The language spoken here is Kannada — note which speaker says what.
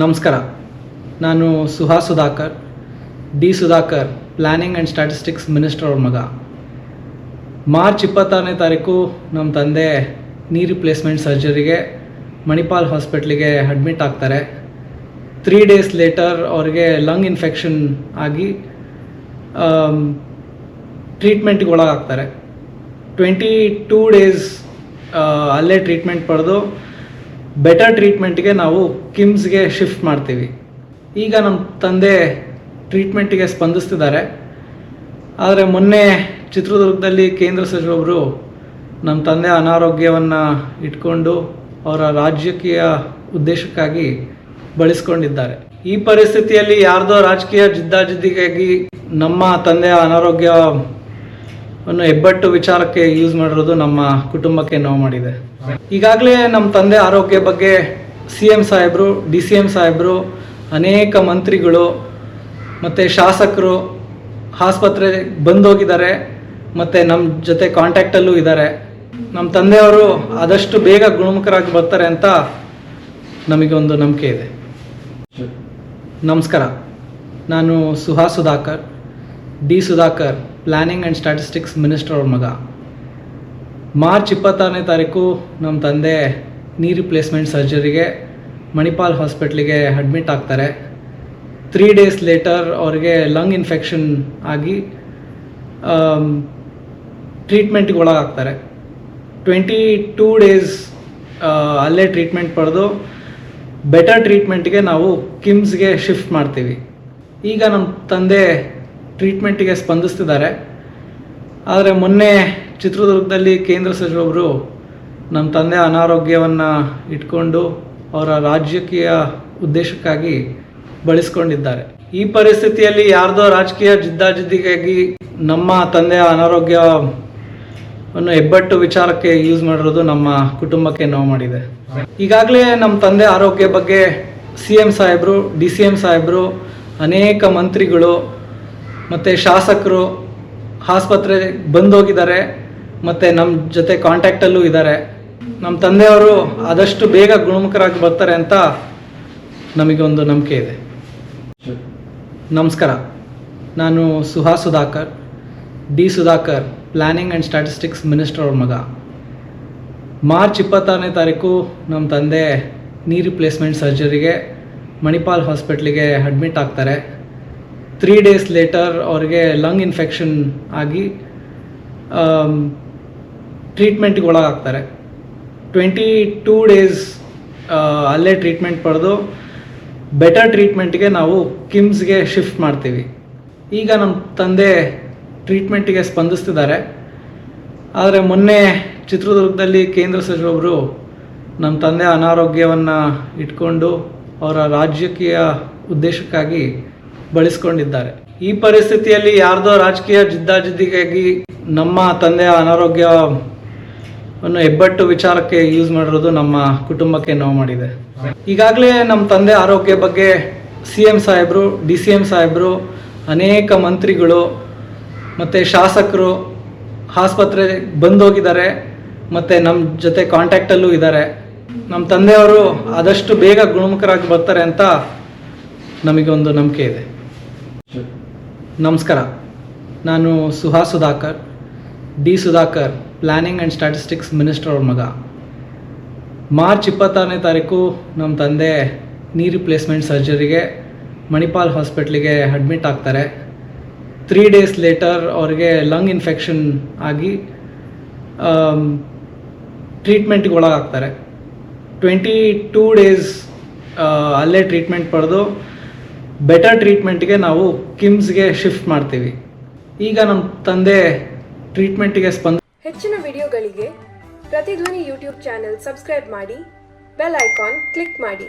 Speaker 1: ನಮಸ್ಕಾರ. ನಾನು Suhas Sudhakar, D Sudhakar, planning and statistics minister ಅವ್ರ ಮಗ. ಮಾರ್ಚ್ 26ನೇ ತಾರೀಕು ನಮ್ಮ ತಂದೆ ನೀ ರಿಪ್ಲೇಸ್ಮೆಂಟ್ ಸರ್ಜರಿಗೆ ಮಣಿಪಾಲ್ ಹಾಸ್ಪಿಟ್ಲಿಗೆ ಅಡ್ಮಿಟ್ ಆಗ್ತಾರೆ. 3 ಡೇಸ್ ಲೇಟರ್ ಅವ್ರಿಗೆ ಲಂಗ್ ಇನ್ಫೆಕ್ಷನ್ ಆಗಿ ಟ್ರೀಟ್ಮೆಂಟ್ಗೆ ಒಳಗಾಗ್ತಾರೆ. 22 ಡೇಸ್ ಅಲ್ಲೇ ಟ್ರೀಟ್ಮೆಂಟ್ ಪಡೆದು ಬೆಟರ್ ಟ್ರೀಟ್ಮೆಂಟ್ಗೆ ನಾವು ಕಿಮ್ಸ್ಗೆ ಶಿಫ್ಟ್ ಮಾಡ್ತೀವಿ. ಈಗ ನಮ್ಮ ತಂದೆ ಟ್ರೀಟ್ಮೆಂಟಿಗೆ ಸ್ಪಂದಿಸ್ತಿದ್ದಾರೆ. ಆದರೆ ಮೊನ್ನೆ ಚಿತ್ರದುರ್ಗದಲ್ಲಿ ಕೇಂದ್ರ ಸಚಿವರೊಬ್ಬರು ನಮ್ಮ ತಂದೆ ಅನಾರೋಗ್ಯವನ್ನು ಇಟ್ಕೊಂಡು ಅವರ ರಾಜಕೀಯ ಉದ್ದೇಶಕ್ಕಾಗಿ ಬಳಸ್ಕೊಂಡಿದ್ದಾರೆ. ಈ ಪರಿಸ್ಥಿತಿಯಲ್ಲಿ ಯಾರ್ದೋ ರಾಜಕೀಯ ಜಿದ್ದಾಜಿದ್ದಿಗಾಗಿ ನಮ್ಮ ತಂದೆಯ ಅನಾರೋಗ್ಯವನ್ನು ಹೆಬ್ಬಟ್ಟು ವಿಚಾರಕ್ಕೆ ಯೂಸ್ ಮಾಡಿರೋದು ನಮ್ಮ ಕುಟುಂಬಕ್ಕೆ ನೋವು ಮಾಡಿದೆ. ಈಗಾಗಲೇ ನಮ್ಮ ತಂದೆ ಆರೋಗ್ಯ ಬಗ್ಗೆ CM ಸಾಹೇಬರು, DCM ಸಾಹೇಬರು, ಅನೇಕ ಮಂತ್ರಿಗಳು ಮತ್ತು ಶಾಸಕರು ಆಸ್ಪತ್ರೆಗೆ ಬಂದೋಗಿದ್ದಾರೆ ಮತ್ತು ನಮ್ಮ ಜೊತೆ ಕಾಂಟ್ಯಾಕ್ಟಲ್ಲೂ ಇದ್ದಾರೆ. ನಮ್ಮ ತಂದೆಯವರು ಆದಷ್ಟು ಬೇಗ ಗುಣಮುಖರಾಗಿ ಬರ್ತಾರೆ ಅಂತ ನಮಗೆ ಒಂದು ನಂಬಿಕೆ ಇದೆ. ನಮಸ್ಕಾರ. ನಾನು Suhas Sudhakar, D Sudhakar, planning and statistics minister ಅವ್ರ ಮಗ. ಮಾರ್ಚ್ 26ನೇ ತಾರೀಕು ನಮ್ಮ ತಂದೆ ನೀ ರಿಪ್ಲೇಸ್ಮೆಂಟ್ ಸರ್ಜರಿಗೆ ಮಣಿಪಾಲ್ ಹಾಸ್ಪಿಟ್ಲಿಗೆ ಅಡ್ಮಿಟ್ ಆಗ್ತಾರೆ. 3 ಡೇಸ್ ಲೇಟರ್ ಅವ್ರಿಗೆ ಲಂಗ್ ಇನ್ಫೆಕ್ಷನ್ ಆಗಿ ಟ್ರೀಟ್ಮೆಂಟ್ಗೆ ಒಳಗಾಗ್ತಾರೆ. 22 ಡೇಸ್ ಅಲ್ಲೇ ಟ್ರೀಟ್ಮೆಂಟ್ ಪಡೆದು ಬೆಟರ್ ಟ್ರೀಟ್ಮೆಂಟ್ಗೆ ನಾವು ಕಿಮ್ಸ್ಗೆ ಶಿಫ್ಟ್ ಮಾಡ್ತೀವಿ. ಈಗ ನಮ್ಮ ತಂದೆ ಟ್ರೀಟ್ಮೆಂಟಿಗೆ ಸ್ಪಂದಿಸ್ತಿದ್ದಾರೆ. ಆದರೆ ಮೊನ್ನೆ ಚಿತ್ರದುರ್ಗದಲ್ಲಿ ಕೇಂದ್ರ ಸಚಿವರೊಬ್ಬರು ನಮ್ಮ ತಂದೆ ಅನಾರೋಗ್ಯವನ್ನು ಇಟ್ಕೊಂಡು ಅವರ ರಾಜಕೀಯ ಉದ್ದೇಶಕ್ಕಾಗಿ ಬಳಸ್ಕೊಂಡಿದ್ದಾರೆ. ಈ ಪರಿಸ್ಥಿತಿಯಲ್ಲಿ ಯಾರ್ದೋ ರಾಜಕೀಯ ಜಿದ್ದಾಜಿದ್ದಿಗಾಗಿ ನಮ್ಮ ತಂದೆಯ ಅನಾರೋಗ್ಯವನ್ನು ಹೆಬ್ಬಟ್ಟು ವಿಚಾರಕ್ಕೆ ಯೂಸ್ ಮಾಡಿರೋದು ನಮ್ಮ ಕುಟುಂಬಕ್ಕೆ ನೋವು ಮಾಡಿದೆ. ಈಗಾಗಲೇ ನಮ್ಮ ತಂದೆ ಆರೋಗ್ಯ ಬಗ್ಗೆ CM ಸಾಹೇಬರು, DCM ಸಾಹೇಬರು, ಅನೇಕ ಮಂತ್ರಿಗಳು ಮತ್ತು ಶಾಸಕರು ಆಸ್ಪತ್ರೆಗೆ ಬಂದೋಗಿದ್ದಾರೆ ಮತ್ತು ನಮ್ಮ ಜೊತೆ ಕಾಂಟ್ಯಾಕ್ಟಲ್ಲೂ ಇದ್ದಾರೆ. ನಮ್ಮ ತಂದೆಯವರು ಆದಷ್ಟು ಬೇಗ ಗುಣಮುಖರಾಗಿ ಬರ್ತಾರೆ ಅಂತ ನಮಗೆ ಒಂದು ನಂಬಿಕೆ ಇದೆ. ನಮಸ್ಕಾರ. ನಾನು Suhas Sudhakar, D Sudhakar, planning and statistics minister ಅವ್ರ ಮಗ. ಮಾರ್ಚ್ 26ನೇ ತಾರೀಕು ನಮ್ಮ ತಂದೆ ನೀ ರಿಪ್ಲೇಸ್ಮೆಂಟ್ ಸರ್ಜರಿಗೆ ಮಣಿಪಾಲ್ ಹಾಸ್ಪಿಟ್ಲಿಗೆ ಅಡ್ಮಿಟ್ ಆಗ್ತಾರೆ. 3 ಡೇಸ್ ಲೇಟರ್ ಅವ್ರಿಗೆ ಲಂಗ್ ಇನ್ಫೆಕ್ಷನ್ ಆಗಿ ಟ್ರೀಟ್ಮೆಂಟ್ಗೆ ಒಳಗಾಗ್ತಾರೆ. 22 ಡೇಸ್ ಅಲ್ಲೇ ಟ್ರೀಟ್ಮೆಂಟ್ ಪಡೆದು ಬೆಟರ್ ಟ್ರೀಟ್ಮೆಂಟ್ಗೆ ನಾವು ಕಿಮ್ಸ್ಗೆ ಶಿಫ್ಟ್ ಮಾಡ್ತೀವಿ. ಈಗ ನಮ್ಮ ತಂದೆ ಟ್ರೀಟ್ಮೆಂಟಿಗೆ ಸ್ಪಂದಿಸ್ತಿದ್ದಾರೆ. ಆದರೆ ಮೊನ್ನೆ ಚಿತ್ರದುರ್ಗದಲ್ಲಿ ಕೇಂದ್ರ ಸಚಿವರೊಬ್ಬರು ನಮ್ಮ ತಂದೆ ಅನಾರೋಗ್ಯವನ್ನು ಇಟ್ಕೊಂಡು ಅವರ ರಾಜಕೀಯ ಉದ್ದೇಶಕ್ಕಾಗಿ ಬಳಸ್ಕೊಂಡಿದ್ದಾರೆ. ಈ ಪರಿಸ್ಥಿತಿಯಲ್ಲಿ ಯಾರ್ದೋ ರಾಜಕೀಯ ಜಿದ್ದಾಜಿದ್ದಿಗಾಗಿ ನಮ್ಮ ತಂದೆಯ ಅನಾರೋಗ್ಯವನ್ನು ಹೆಬ್ಬಟ್ಟು ವಿಚಾರಕ್ಕೆ ಯೂಸ್ ಮಾಡಿರೋದು ನಮ್ಮ ಕುಟುಂಬಕ್ಕೆ ನೋವು ಮಾಡಿದೆ. ಈಗಾಗಲೇ ನಮ್ಮ ತಂದೆ ಆರೋಗ್ಯ ಬಗ್ಗೆ CM ಸಾಹೇಬರು, DCM ಸಾಹೇಬರು, ಅನೇಕ ಮಂತ್ರಿಗಳು ಮತ್ತು ಶಾಸಕರು ಆಸ್ಪತ್ರೆಗೆ ಬಂದೋಗಿದ್ದಾರೆ ಮತ್ತು ನಮ್ಮ ಜೊತೆ ಕಾಂಟ್ಯಾಕ್ಟಲ್ಲೂ ಇದ್ದಾರೆ. ನಮ್ಮ ತಂದೆಯವರು ಆದಷ್ಟು ಬೇಗ ಗುಣಮುಖರಾಗಿ ಬರ್ತಾರೆ ಅಂತ ನಮಗೆ ಒಂದು ನಂಬಿಕೆ ಇದೆ. ನಮಸ್ಕಾರ. ನಾನು Suhas Sudhakar, D Sudhakar, planning and statistics minister ಅವ್ರ ಮಗ. ಮಾರ್ಚ್ 26ನೇ ತಾರೀಕು ನಮ್ಮ ತಂದೆ ನೀ ರಿಪ್ಲೇಸ್ಮೆಂಟ್ ಸರ್ಜರಿಗೆ ಮಣಿಪಾಲ್ ಹಾಸ್ಪಿಟ್ಲಿಗೆ ಅಡ್ಮಿಟ್ ಆಗ್ತಾರೆ. 3 ಡೇಸ್ ಲೇಟರ್ ಅವ್ರಿಗೆ ಲಂಗ್ ಇನ್ಫೆಕ್ಷನ್ ಆಗಿ ಟ್ರೀಟ್ಮೆಂಟ್ಗೆ ಒಳಗಾಗ್ತಾರೆ. 22 ಡೇಸ್ ಅಲ್ಲೇ ಟ್ರೀಟ್ಮೆಂಟ್ ಪಡೆದು ಬೆಟರ್ ಟ್ರೀಟ್ಮೆಂಟ್ಗೆ ನಾವು ಕಿಮ್ಸ್ಗೆ ಶಿಫ್ಟ್ ಮಾಡ್ತೀವಿ. ಈಗ ನಮ್ಮ ತಂದೆ ಟ್ರೀಟ್ಮೆಂಟಿಗೆ
Speaker 2: ಹೆಚ್ಚಿನ ವಿಡಿಯೋಗಳಿಗೆ ಪ್ರತಿಧ್ವನಿ ಯೂಟ್ಯೂಬ್ ಚಾನೆಲ್ ಸಬ್ಸ್ಕ್ರೈಬ್ ಮಾಡಿ, ಬೆಲ್ ಐಕಾನ್ ಕ್ಲಿಕ್ ಮಾಡಿ.